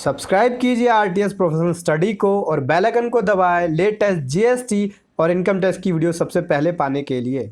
Subscribe कीजिए RTS professional study को और बेल आइकन को दबाएं लेटेस्ट जीएसटी और इनकम टैक्स की वीडियो सबसे पहले पाने के लिए।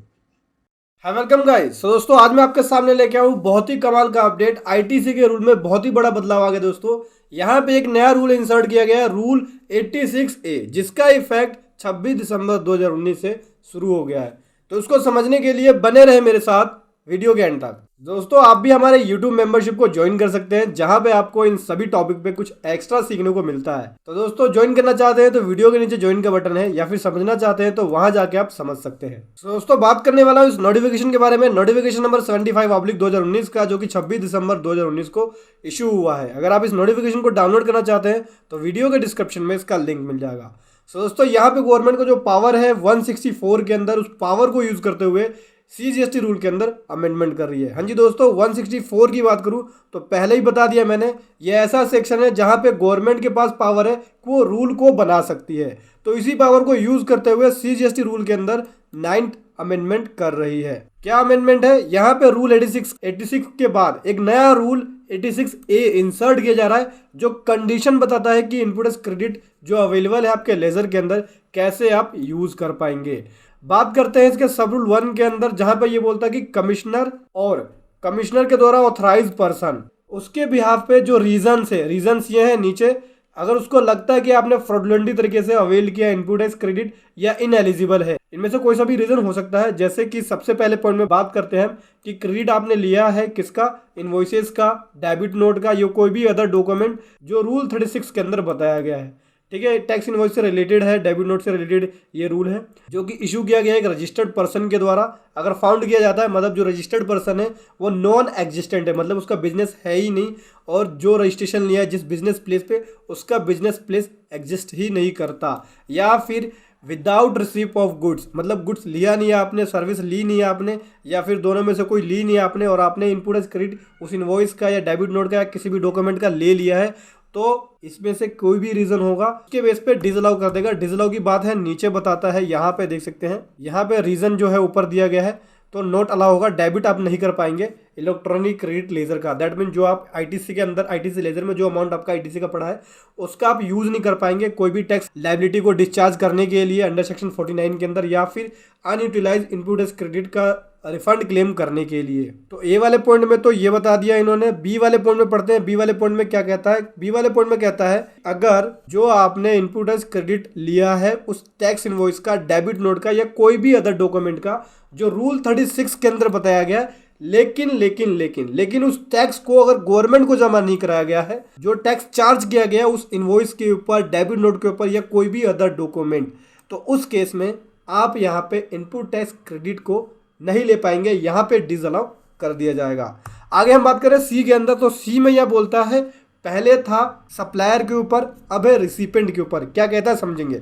Hi welcome guys. दोस्तों आज मैं आपके सामने लेके आऊँ बहुत ही कमाल का अपडेट। आईटीसी के रूल में बहुत ही बड़ा बदलाव आ गया दोस्तों। यहाँ पे एक नया रूल इंसर्ट किया गया है, रूल 86A, जिसका इफेक्ट 26 दिसंबर 2019 से शुरू हो गया है। तो इसको समझने के लिए बने रहे मेरे साथ वीडियो के एंड तक। दोस्तों आप भी हमारे YouTube मेंबरशिप को ज्वाइन कर सकते हैं, जहां पे आपको इन सभी टॉपिक पे कुछ एक्स्ट्रा सीखने को मिलता है। तो दोस्तों ज्वाइन करना चाहते हैं तो वीडियो के नीचे ज्वाइन का बटन है, या फिर समझना चाहते हैं तो वहां जाके आप समझ सकते हैं। तो दोस्तों बात करने वाला हूँ इस नोटिफिकेशन के बारे में। नोटिफिकेशन नंबर 75/2019 का, जो कि 26 दिसंबर 2019 को इशू हुआ है। अगर आप इस नोटिफिकेशन को डाउनलोड करना चाहते हैं तो वीडियो के डिस्क्रिप्शन में इसका लिंक मिल जाएगा। तो दोस्तों यहाँ पे गवर्नमेंट को जो पावर है 164 के अंदर, उस पावर को यूज करते हुए सीजीएसटी रूल के अंदर अमेंडमेंट कर रही है। हाँ जी दोस्तों, 164 की बात करूं तो पहले ही बता दिया मैंने, ये ऐसा सेक्शन है जहां पे गवर्नमेंट के पास पावर है कि वो रूल को बना सकती है। तो इसी पावर को यूज करते हुए सीजीएसटी रूल के अंदर 9th अमेंडमेंट कर रही है। क्या अमेंडमेंट है? यहाँ पे रूल 86 के बाद एक नया रूल 86A इंसर्ट किया जा रहा है, जो कंडीशन बताता है कि इनपुट क्रेडिट जो अवेलेबल है आपके लेजर के अंदर कैसे आप यूज कर पाएंगे। बात करते हैं इसके सब रूल 1 के अंदर, जहां पर ये बोलता है कि कमिश्नर और कमिश्नर के द्वारा ऑथराइज पर्सन, उसके बिहाफ पे जो रीजंस है, रीजंस ये है नीचे, अगर उसको लगता है कि आपने फ्रॉडुलेंटली तरीके से अवेल किया इनपुट टैक्स क्रेडिट या इनएलिजिबल है, इनमें से कोई सा भी रीजन हो सकता है। जैसे कि सबसे पहले पॉइंट में बात करते हैं कि क्रेडिट आपने लिया है किसका, इनवॉइसेस का, डेबिट नोट का, या कोई भी अदर डॉक्यूमेंट जो रूल 36 के अंदर बताया गया है। ठीक है, टैक्स इनवॉइस से रिलेटेड है, डेबिट नोट से रिलेटेड ये रूल है, जो कि इशू किया गया है एक रजिस्टर्ड पर्सन के द्वारा। अगर फाउंड किया जाता है, मतलब जो रजिस्टर्ड पर्सन है वो नॉन एग्जिस्टेंट है, मतलब उसका बिजनेस है ही नहीं, और जो रजिस्ट्रेशन लिया है जिस बिजनेस प्लेस पे, उसका बिजनेस प्लेस एग्जिस्ट ही नहीं करता। या फिर विदाउट रिसीप ऑफ गुड्स, मतलब गुड्स लिया नहीं है आपने, सर्विस ली नहीं है आपने, या फिर दोनों में से कोई ली नहीं है आपने, और आपने इनपुट एज क्रेडिट उस इनवॉइस का या डेबिट नोट का या किसी भी डॉक्यूमेंट का ले लिया है, तो इसमें से कोई भी रीजन होगा उसके बेस पे डिसअलाउ कर देगा। डिसअलाउ की बात है नीचे बताता है, यहाँ पे देख सकते हैं, यहाँ पे रीजन जो है ऊपर दिया गया है। तो नोट अलाउ होगा, डेबिट आप नहीं कर पाएंगे इलेक्ट्रॉनिक क्रेडिट लेजर का। दैट मीन जो आप आईटीसी के अंदर, आईटीसी लेजर में जो अमाउंट आपका आईटीसी का पड़ा है उसका आप यूज नहीं कर पाएंगे कोई भी टैक्स लायबिलिटी को डिस्चार्ज करने के लिए अंडर सेक्शन 49 के अंदर, या फिर अनयूटिलाइज इनपुट टैक्स क्रेडिट का रिफंड क्लेम करने के लिए। तो ए वाले पॉइंट में तो ये बता दिया इन्होंने। बी वाले पॉइंट में पढ़ते हैं, बी वाले पॉइंट में क्या कहता है। बी वाले पॉइंट में कहता है, अगर जो आपने इनपुट टैक्स क्रेडिट लिया है उस टैक्स इनवॉइस का, डेबिट नोट का, या कोई भी अदर डॉक्यूमेंट का जो रूल 36 के अंदर बताया गया, लेकिन उस टैक्स को अगर गवर्नमेंट को जमा नहीं कराया गया है, जो टैक्स चार्ज किया गया उस इनवॉइस के ऊपर, डेबिट नोट के ऊपर, या कोई भी अदर डॉक्यूमेंट, तो उस केस में आप यहाँ पे इनपुट टैक्स क्रेडिट को नहीं ले पाएंगे, यहाँ पे डिसअलाउ कर दिया जाएगा। आगे हम बात करें सी के अंदर, तो सी में यह बोलता है, पहले था सप्लायर के ऊपर, अब है रिसिपेंट के ऊपर। क्या कहता है समझेंगे।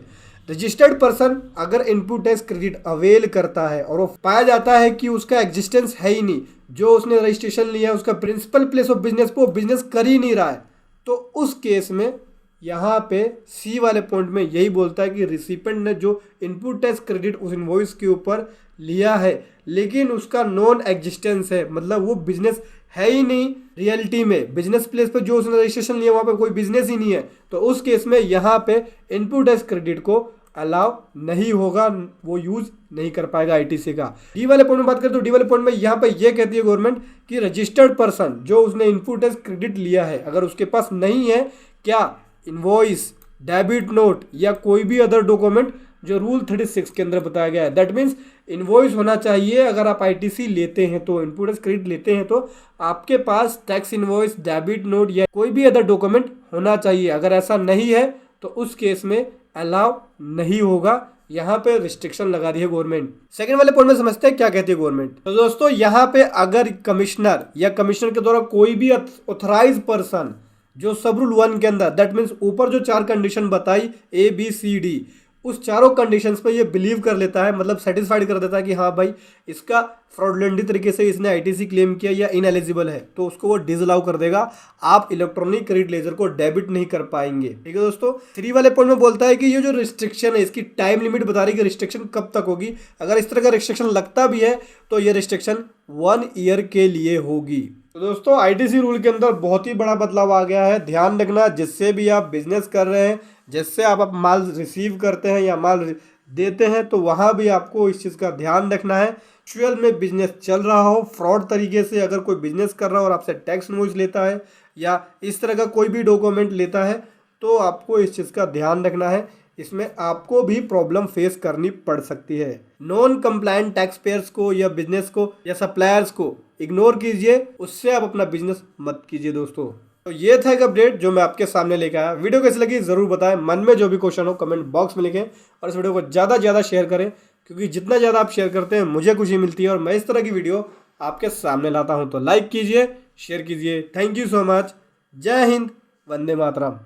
रजिस्टर्ड पर्सन अगर इनपुट टैक्स क्रेडिट अवेल करता है और वो पाया जाता है कि उसका एग्जिस्टेंस है ही नहीं, जो उसने रजिस्ट्रेशन लिया है उसका प्रिंसिपल प्लेस ऑफ बिजनेस पे वो बिजनेस कर ही नहीं रहा है, तो उस केस में यहाँ पे सी वाले पॉइंट में यही बोलता है कि रिसिपेंट ने जो इनपुट टैक्स क्रेडिट उस इनवॉइस के ऊपर लिया है, लेकिन उसका नॉन एग्जिस्टेंस है, मतलब वो बिजनेस है ही नहीं रियलिटी में, बिजनेस प्लेस पे जो उसने रजिस्ट्रेशन लिया वहाँ पे कोई बिजनेस ही नहीं है, तो उस केस में यहाँ पे इनपुट टैक्स क्रेडिट को अलाउ नहीं होगा, वो यूज नहीं कर पाएगा आईटीसी का। डी वाले पॉइंट में बात करें तो डी वाले पॉइंट में यहाँ पे ये कहती है गवर्नमेंट कि रजिस्टर्ड पर्सन जो उसने इनपुट टैक्स क्रेडिट लिया है, अगर उसके पास नहीं है क्या इनवॉइस, डेबिट नोट, या कोई भी अदर डॉक्यूमेंट जो रूल 36 के अंदर बताया गया है, दैट मीन्स इनवॉइस होना चाहिए। अगर आप आईटीसी लेते हैं तो, इनपुट टैक्स क्रेडिट लेते हैं तो आपके पास टैक्स इनवॉइस, डेबिट नोट या कोई भी अदर डॉक्यूमेंट होना चाहिए। अगर ऐसा नहीं है तो उस केस में अलाउ नहीं होगा, यहाँ पे रिस्ट्रिक्शन लगा दी है गवर्नमेंट। सेकंड वाले पॉइंट में समझते हैं क्या कहती है गवर्नमेंट। तो दोस्तों यहाँ पे अगर कमिश्नर या कमिश्नर के द्वारा कोई भी ऑथराइज पर्सन जो सब रूल 1 के अंदर, दैट मीन्स ऊपर जो 4 कंडीशन बताई ABCD, उस चारों कंडीशंस पे ये बिलीव कर लेता है, मतलब सेटिस्फाइड कर देता है कि हाँ भाई इसका फ्रॉडुलेंटली तरीके से इसने आईटीसी क्लेम किया या इनएलिजिबल है, तो उसको वो डिसअलाउ कर देगा। आप इलेक्ट्रॉनिक क्रेडिट लेजर को डेबिट नहीं कर पाएंगे। ठीक है दोस्तों। 3 वाले पॉइंट में बोलता है कि ये जो रिस्ट्रिक्शन है इसकी टाइम लिमिट बता रही है कि रिस्ट्रिक्शन कब तक होगी। अगर इस तरह का रिस्ट्रिक्शन लगता भी है तो ये रिस्ट्रिक्शन 1 ईयर के लिए होगी। तो दोस्तों आईटीसी रूल के अंदर बहुत ही बड़ा बदलाव आ गया है। ध्यान रखना, जिससे भी आप बिजनेस कर रहे हैं, जिससे आप माल रिसीव करते हैं या माल देते हैं, तो वहाँ भी आपको इस चीज़ का ध्यान रखना है। एक्चुअल में बिजनेस चल रहा हो, फ्रॉड तरीके से अगर कोई बिजनेस कर रहा हो और आपसे टैक्स इनवॉइस लेता है या इस तरह का कोई भी डॉक्यूमेंट लेता है, तो आपको इस चीज़ का ध्यान रखना है। इसमें आपको भी प्रॉब्लम फेस करनी पड़ सकती है। नॉन कंप्लायंट टैक्स पेयर्स को या बिजनेस को या सप्लायर्स को इग्नोर कीजिए, उससे आप अपना बिजनेस मत कीजिए दोस्तों। तो ये था एक अपडेट जो मैं आपके सामने लेकर आया। वीडियो कैसी लगी जरूर बताएं, मन में जो भी क्वेश्चन हो कमेंट बॉक्स में लिखें और इस वीडियो को ज़्यादा से ज़्यादा शेयर करें, क्योंकि जितना ज़्यादा आप शेयर करते हैं मुझे खुशी मिलती है और मैं इस तरह की वीडियो आपके सामने लाता हूँ। तो लाइक कीजिए, शेयर कीजिए। Thank you so much. जय हिंद, वंदे मातरम।